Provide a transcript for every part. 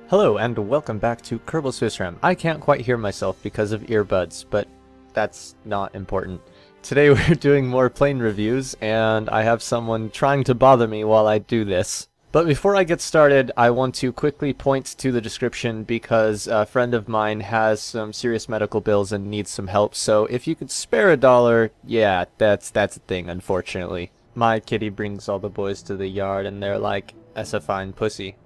Hello and welcome back to Kerbal Swiss Ram. I can't quite hear myself because of earbuds, but that's not important. Today we're doing more plane reviews, and I have someone trying to bother me while I do this. But before I get started, I want to quickly point to the description because a friend of mine has some serious medical bills and needs some help, so if you could spare $1, yeah, that's a thing, unfortunately. My kitty brings all the boys to the yard and they're like, "That's a fine pussy."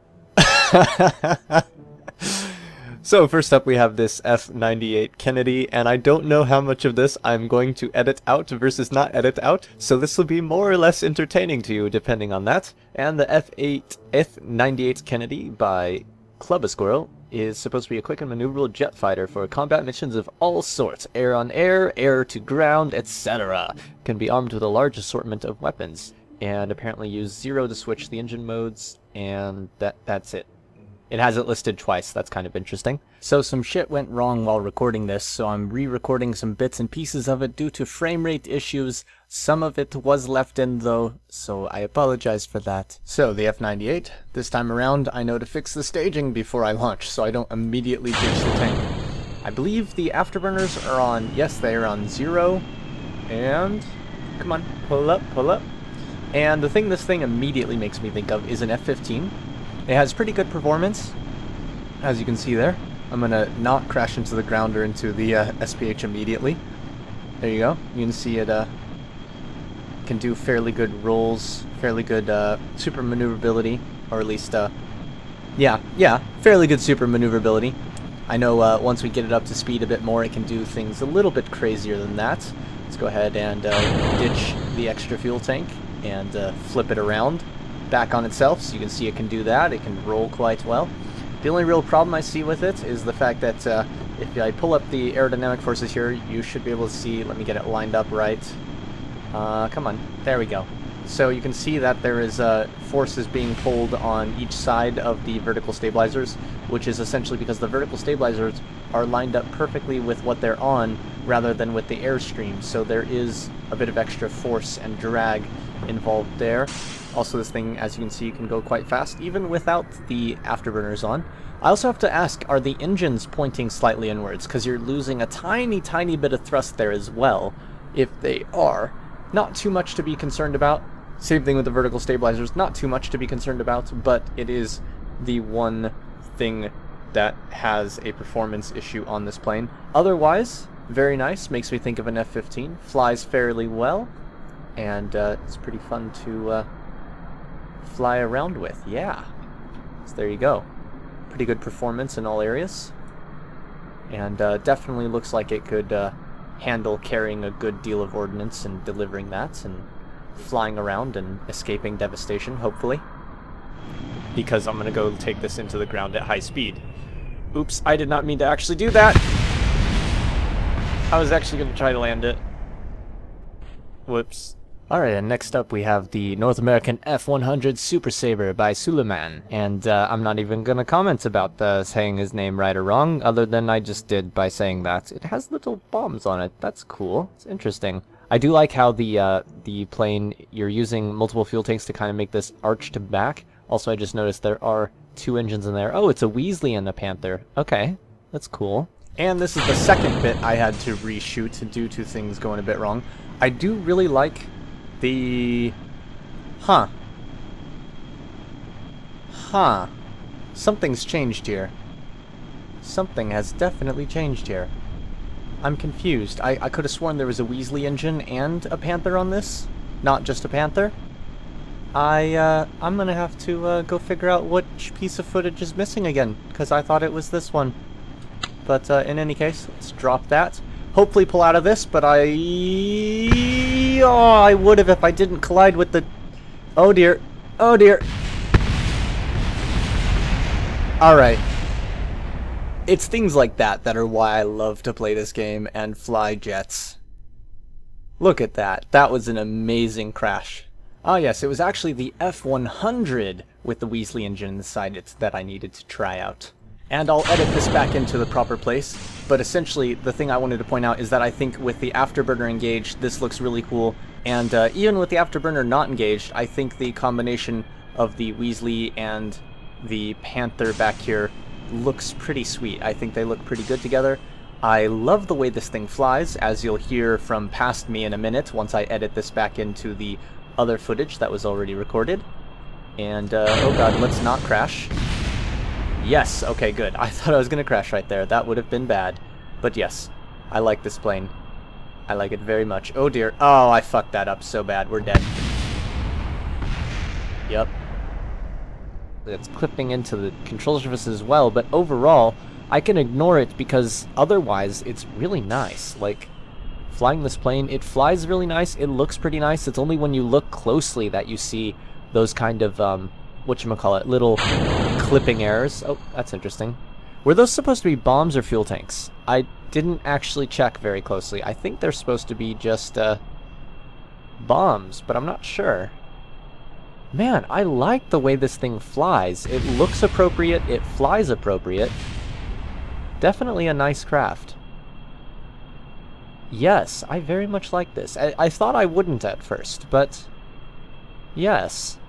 So first up we have this F98 Kennedy, and I don't know how much of this I'm going to edit out versus not edit out, so this will be more or less entertaining to you depending on that. And the F98 Kennedy by Club a Squirrel is supposed to be a quick and maneuverable jet fighter for combat missions of all sorts, air on air, air to ground, etc. Can be armed with a large assortment of weapons, and apparently use 0 to switch the engine modes, and that's it. It has it listed twice, that's kind of interesting. So some shit went wrong while recording this, so I'm re-recording some bits and pieces of it due to frame rate issues. Some of it was left in though, so I apologize for that. So the F98, this time around I know to fix the staging before I launch, so I don't immediately ditch the tank. I believe the afterburners are on, yes they are on 0, and come on, pull up, pull up. And the thing this thing immediately makes me think of is an F15. It has pretty good performance, as you can see there. I'm gonna not crash into the ground or into the SPH immediately. There you go. You can see it can do fairly good rolls, fairly good super maneuverability, or at least yeah, fairly good super maneuverability. I know once we get it up to speed a bit more, it can do things a little bit crazier than that. Let's go ahead and ditch the extra fuel tank and flip it around back on itself, so you can see it can do that. It can roll quite well. The only real problem I see with it is the fact that if I pull up the aerodynamic forces here, you should be able to see, let me get it lined up right. Come on, there we go. So you can see that there is forces being pulled on each side of the vertical stabilizers, which is essentially because the vertical stabilizers are lined up perfectly with what they're on rather than with the airstream, so there is a bit of extra force and drag involved there. Also, this thing, as you can see, can go quite fast, even without the afterburners on. I also have to ask, are the engines pointing slightly inwards? Because you're losing a tiny, tiny bit of thrust there as well. If they are, not too much to be concerned about. Same thing with the vertical stabilizers, not too much to be concerned about, but it is the one thing that has a performance issue on this plane. Otherwise, very nice, makes me think of an F-15, flies fairly well, and it's pretty fun to fly around with, yeah. So there you go. Pretty good performance in all areas. And definitely looks like it could handle carrying a good deal of ordnance and delivering that, and flying around and escaping devastation, hopefully. Because I'm gonna go take this into the ground at high speed. Oops, I did not mean to actually do that! I was actually gonna try to land it. Whoops. Alright, and next up we have the North American F100 Super Sabre by Suleiman. And I'm not even going to comment about saying his name right or wrong, other than I just did by saying that. It has little bombs on it. That's cool. It's interesting. I do like how the plane, you're using multiple fuel tanks to kind of make this arch to back. Also, I just noticed there are 2 engines in there. Oh, it's a Weasley and a Panther. Okay, that's cool. And this is the second bit I had to reshoot due to things going a bit wrong. I do really like the... Something's changed here. Something has definitely changed here. I'm confused. I could have sworn there was a Weasley engine and a Panther on this, not just a Panther. I'm gonna have to go figure out which piece of footage is missing again, because I thought it was this one. But in any case, let's drop that. Hopefully pull out of this, but I would have if I didn't collide with the... Oh dear. Oh dear. Alright. It's things like that that are why I love to play this game and fly jets. Look at that. That was an amazing crash. Ah yes, it was actually the F100 with the Weasley engine inside it that I needed to try out. And I'll edit this back into the proper place, but essentially the thing I wanted to point out is that I think with the afterburner engaged, this looks really cool, and even with the afterburner not engaged, I think the combination of the Weasley and the Panther back here looks pretty sweet. I think they look pretty good together. I love the way this thing flies, as you'll hear from past me in a minute once I edit this back into the other footage that was already recorded. And, oh god, let's not crash. Yes, okay, good. I thought I was gonna crash right there. That would have been bad. But yes, I like this plane. I like it very much. Oh dear. Oh, I fucked that up so bad. We're dead. Yep. It's clipping into the control surface as well, but overall, I can ignore it because otherwise it's really nice. Like, flying this plane, it flies really nice, it looks pretty nice. It's only when you look closely that you see those kind of, whatchamacallit, little clipping errors. Oh, that's interesting. Were those supposed to be bombs or fuel tanks? I didn't actually check very closely. I think they're supposed to be just, bombs, but I'm not sure. Man, I like the way this thing flies. It looks appropriate, it flies appropriate. Definitely a nice craft. Yes, I very much like this. I thought I wouldn't at first, but yes,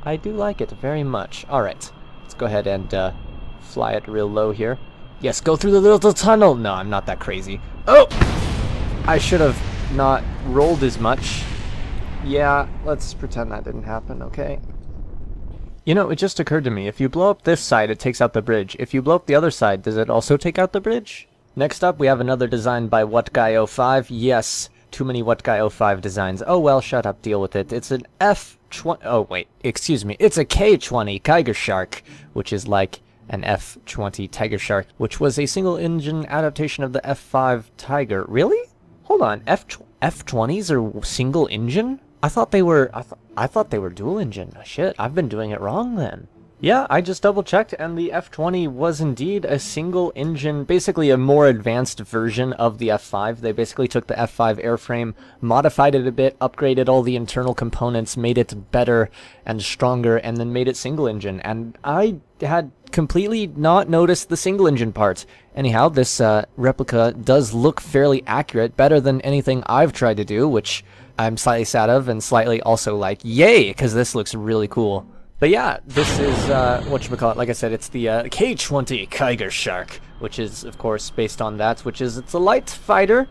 I do like it very much. Alright, let's go ahead and fly it real low here. Yes, go through the little tunnel! No, I'm not that crazy. Oh! I should have not rolled as much. Yeah, let's pretend that didn't happen, okay? You know, it just occurred to me, if you blow up this side, it takes out the bridge. If you blow up the other side, does it also take out the bridge? Next up, we have another design by WhatGuy05. Yes, too many WhatGuy05 designs. Oh well, shut up, deal with it. It's an F20... Oh, wait, excuse me. It's a K20 Tigershark, which is like an F20 Tigershark, which was a single-engine adaptation of the F5 Tiger. Really? Hold on, F20s are single-engine? I thought they were dual engine. Shit, I've been doing it wrong then. Yeah, I just double checked and the F20 was indeed a single engine, basically a more advanced version of the F5. They basically took the F5 airframe, modified it a bit, upgraded all the internal components, made it better and stronger, and then made it single engine. And I had completely not noticed the single engine part. Anyhow, this replica does look fairly accurate, better than anything I've tried to do, which I'm slightly sad of, and slightly also like, yay, because this looks really cool. But yeah, this is, whatchamacallit, like I said, it's the K20 Tigershark, which is, of course, based on that, which is, it's a light fighter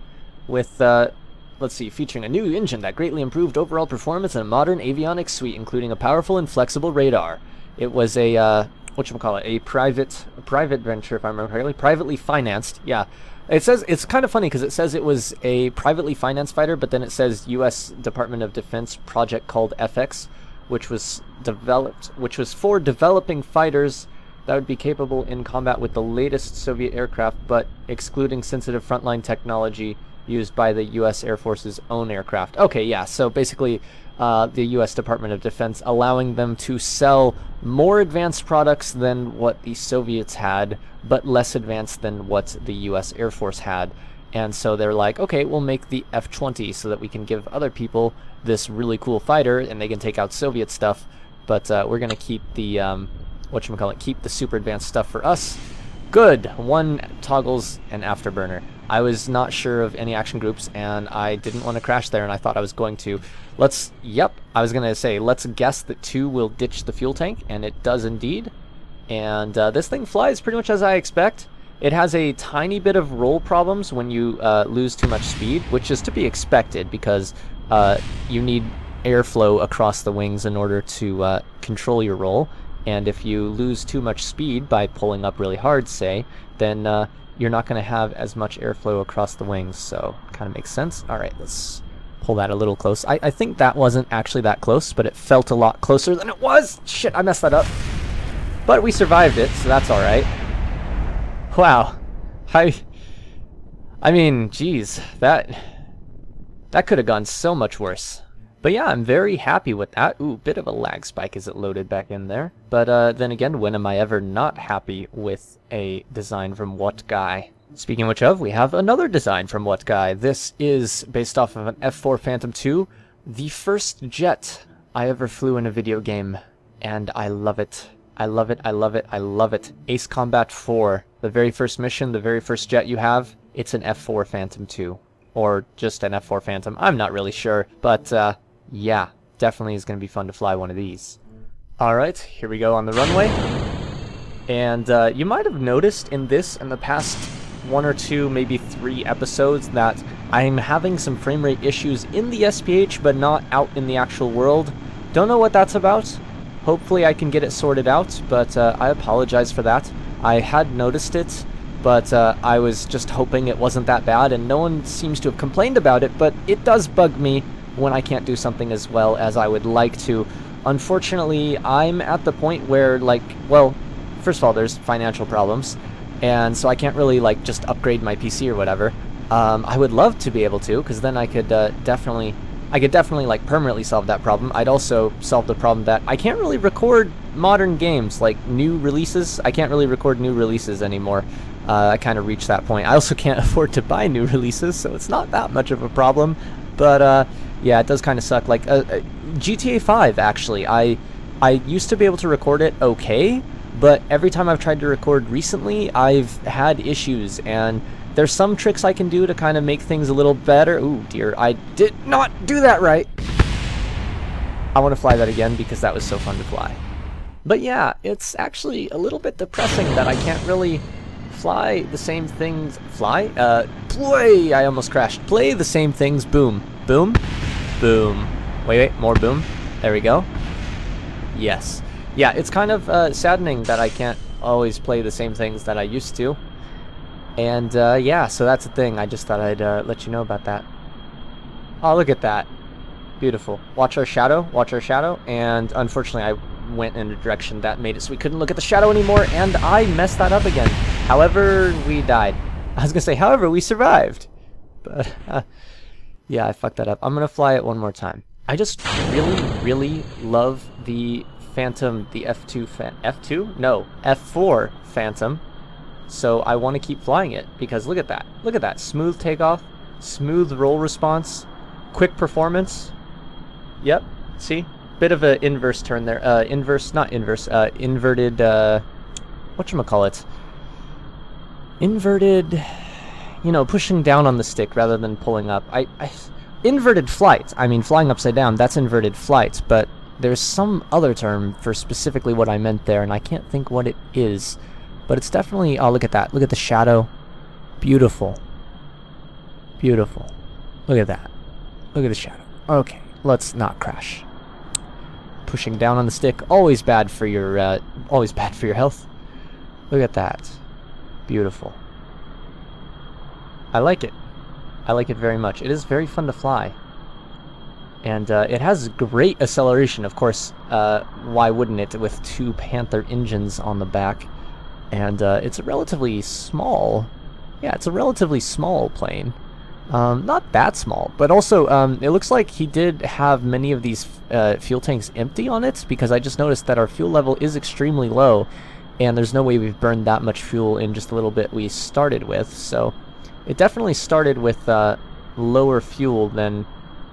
with, let's see, featuring a new engine that greatly improved overall performance and a modern avionics suite, including a powerful and flexible radar. It was a, whatchamacallit, a private venture, if I remember correctly, privately financed, yeah. It says, it's kind of funny because it says it was a privately financed fighter, but then it says U.S. Department of Defense project called FX, which was for developing fighters that would be capable in combat with the latest Soviet aircraft, but excluding sensitive frontline technology used by the U.S. Air Force's own aircraft. Okay, yeah, so basically the U.S. Department of Defense allowing them to sell more advanced products than what the Soviets had, but less advanced than what the U.S. Air Force had. And so they're like, okay, we'll make the F-20 so that we can give other people this really cool fighter and they can take out Soviet stuff, but we're going to keep the, whatchamacallit, keep the super advanced stuff for us. Good! 1 toggles and afterburner. I was not sure of any action groups and I didn't want to crash there and I thought I was going to. I was going to say, let's guess that 2 will ditch the fuel tank, and it does indeed. And this thing flies pretty much as I expect. It has a tiny bit of roll problems when you lose too much speed, which is to be expected because you need airflow across the wings in order to control your roll. And if you lose too much speed by pulling up really hard, say, then you're not going to have as much airflow across the wings, so kind of makes sense. Alright, let's pull that a little close. I think that wasn't actually that close, but it felt a lot closer than it was! Shit, I messed that up. But we survived it, so that's alright. Wow. I mean, geez, that could have gone so much worse. But yeah, I'm very happy with that. Ooh, bit of a lag spike as it loaded back in there. But then again, when am I ever not happy with a design from WhatGuy? Speaking of which of, we have another design from WhatGuy. This is based off of an F4 Phantom II, the first jet I ever flew in a video game, and I love it. I love it, I love it, I love it. Ace Combat 4, the very first mission, the very first jet you have, it's an F4 Phantom II. Or just an F4 Phantom, I'm not really sure, but yeah, definitely is going to be fun to fly one of these. Alright, here we go on the runway. And you might have noticed in the past 1 or 2, maybe 3 episodes that I'm having some frame rate issues in the SPH, but not out in the actual world. Don't know what that's about. Hopefully I can get it sorted out, but I apologize for that. I had noticed it, but I was just hoping it wasn't that bad, and no one seems to have complained about it, but it does bug me when I can't do something as well as I would like to. Unfortunately, I'm at the point where, like, well, first of all, there's financial problems, and so I can't really, like, just upgrade my PC or whatever. I would love to be able to, because then I could definitely, like, permanently solve that problem. I'd also solve the problem that I can't really record modern games, like new releases. I can't really record new releases anymore. I kind of reached that point. I also can't afford to buy new releases, so it's not that much of a problem. But yeah, it does kind of suck. Like GTA 5, actually, I used to be able to record it okay, but every time I've tried to record recently, I've had issues, and there's some tricks I can do to kind of make things a little better. Ooh, dear, I did not do that right. I want to fly that again because that was so fun to fly. But yeah, it's actually a little bit depressing that I can't really fly the same things. Play! I almost crashed. Play the same things. Boom. Boom. Boom. Wait, more boom. There we go. Yes. Yeah, it's kind of saddening that I can't always play the same things that I used to. And yeah, so that's the thing. I just thought I'd let you know about that. Oh, look at that. Beautiful. Watch our shadow. Watch our shadow. And unfortunately, I went in a direction that made it so we couldn't look at the shadow anymore, and I messed that up again. However, we died. I was going to say, however, we survived. But, yeah, I fucked that up. I'm going to fly it one more time. I just really, really love the Phantom, the F2? No, F4 Phantom. So I want to keep flying it, because look at that. Look at that. Smooth takeoff, smooth roll response, quick performance. Yep, see? Bit of an inverse turn there. Inverted, whatchamacallit? Inverted, you know, pushing down on the stick rather than pulling up. Inverted flight. I mean, flying upside down, that's inverted flight, but there's some other term for specifically what I meant there, and I can't think what it is. But it's definitely... Oh, look at that. Look at the shadow. Beautiful. Beautiful. Look at that. Look at the shadow. Okay, let's not crash. Pushing down on the stick, always bad for your health. Look at that. Beautiful. I like it. I like it very much. It is very fun to fly. And it has great acceleration, of course. Why wouldn't it, with 2 Panther engines on the back? And it's a relatively small... Yeah, it's a relatively small plane. Not that small, but also it looks like he did have many of these fuel tanks empty on it, because I just noticed that our fuel level is extremely low, and there's no way we've burned that much fuel in just a little bit we started with, so it definitely started with lower fuel than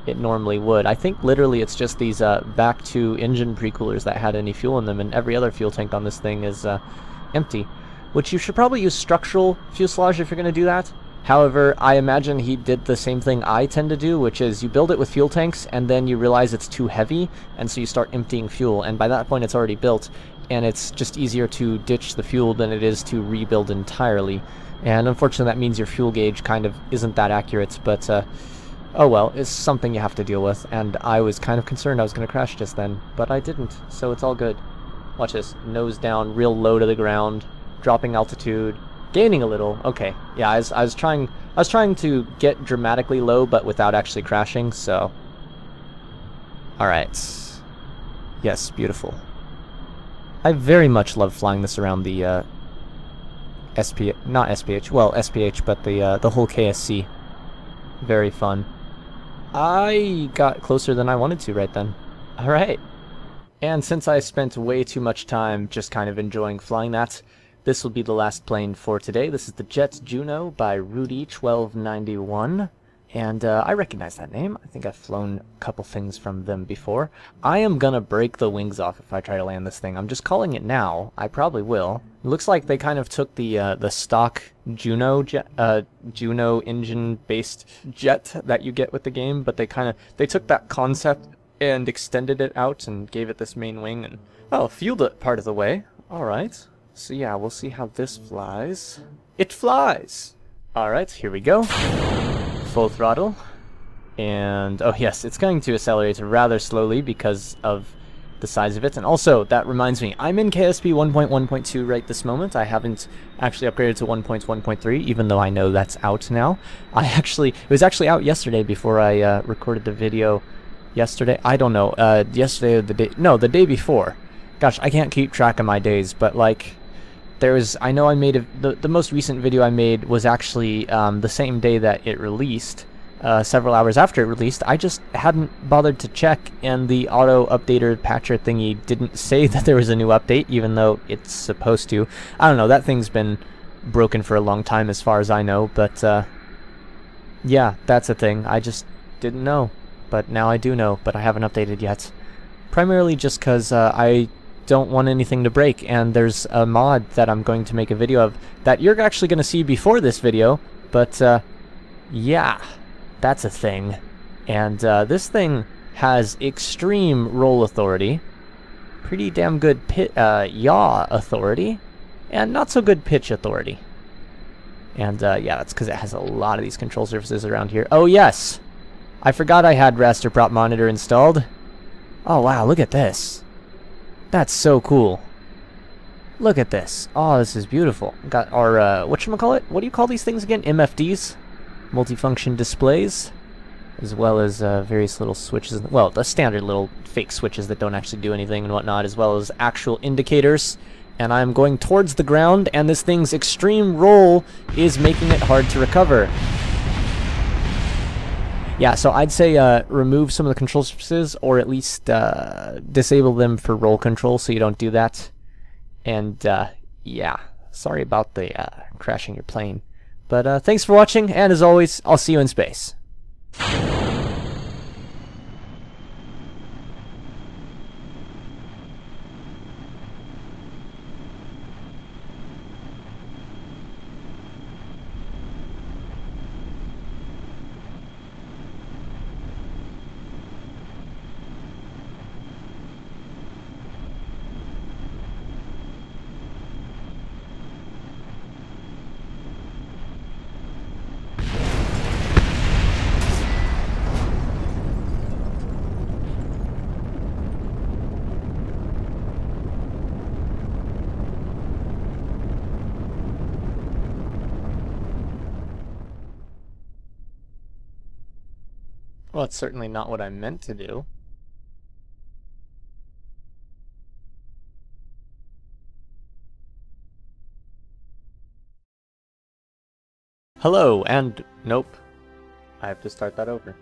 it normally would. I think literally it's just these back to engine pre-coolers that had any fuel in them, and every other fuel tank on this thing is empty, which you should probably use structural fuselage if you're going to do that. However, I imagine he did the same thing I tend to do, which is you build it with fuel tanks, and then you realize it's too heavy, and so you start emptying fuel, and by that point it's already built, and it's just easier to ditch the fuel than it is to rebuild entirely. And unfortunately that means your fuel gauge kind of isn't that accurate, but oh well, it's something you have to deal with, and I was kind of concerned I was going to crash just then, but I didn't, so it's all good. Watch this, nose down, real low to the ground, dropping altitude, gaining a little. Okay, yeah, I was trying to get dramatically low, but without actually crashing. So, all right, yes, beautiful. I very much love flying this around the not SPH, well SPH, but the whole KSC. Very fun. I got closer than I wanted to right then. All right. And since I spent way too much time just kind of enjoying flying that, this will be the last plane for today. This is the Jet Juno by Rudy1291, and I recognize that name. I think I've flown a couple things from them before. I am gonna break the wings off if I try to land this thing. I'm just calling it now. I probably will. It looks like they kind of took the stock Juno jet, Juno engine-based jet that you get with the game, but they took that concept and extended it out and gave it this main wing, and, oh, fueled it part of the way. Alright. So yeah, we'll see how this flies. It flies! Alright, here we go. Full throttle. And, oh yes, it's going to accelerate rather slowly because of the size of it. And also, that reminds me, I'm in KSP 1.1.2 right this moment. I haven't actually upgraded to 1.1.3, even though I know that's out now. It was actually out yesterday before I recorded the video yesterday. I don't know, yesterday or the day before. Gosh, I can't keep track of my days, but like, I know I made the most recent video I made was actually the same day that it released. Several hours after it released. I just hadn't bothered to check, and the auto-updater patcher thingy didn't say that there was a new update, even though it's supposed to. I don't know, that thing's been broken for a long time as far as I know, but yeah, that's a thing. I just didn't know, but now I do know, but I haven't updated yet. Primarily just because I don't want anything to break, and there's a mod that I'm going to make a video of that you're actually going to see before this video, but yeah. That's a thing. And this thing has extreme roll authority, pretty damn good yaw authority, and not so good pitch authority. And yeah, that's because it has a lot of these control surfaces around here. Oh yes! I forgot I had raster prop monitor installed. Oh wow, look at this. That's so cool. Look at this. Oh, this is beautiful. Got our, whatchamacallit? What do you call these things again? MFDs? Multifunction displays, as well as various little switches, well, the standard little fake switches that don't actually do anything and whatnot, as well as actual indicators. And I'm going towards the ground, and this thing's extreme roll is making it hard to recover. Yeah, so I'd say remove some of the control surfaces, or at least disable them for roll control so you don't do that. And yeah, sorry about the crashing your plane. But thanks for watching, and as always, I'll see you in space. Well, it's certainly not what I meant to do. Hello, and nope. I have to start that over.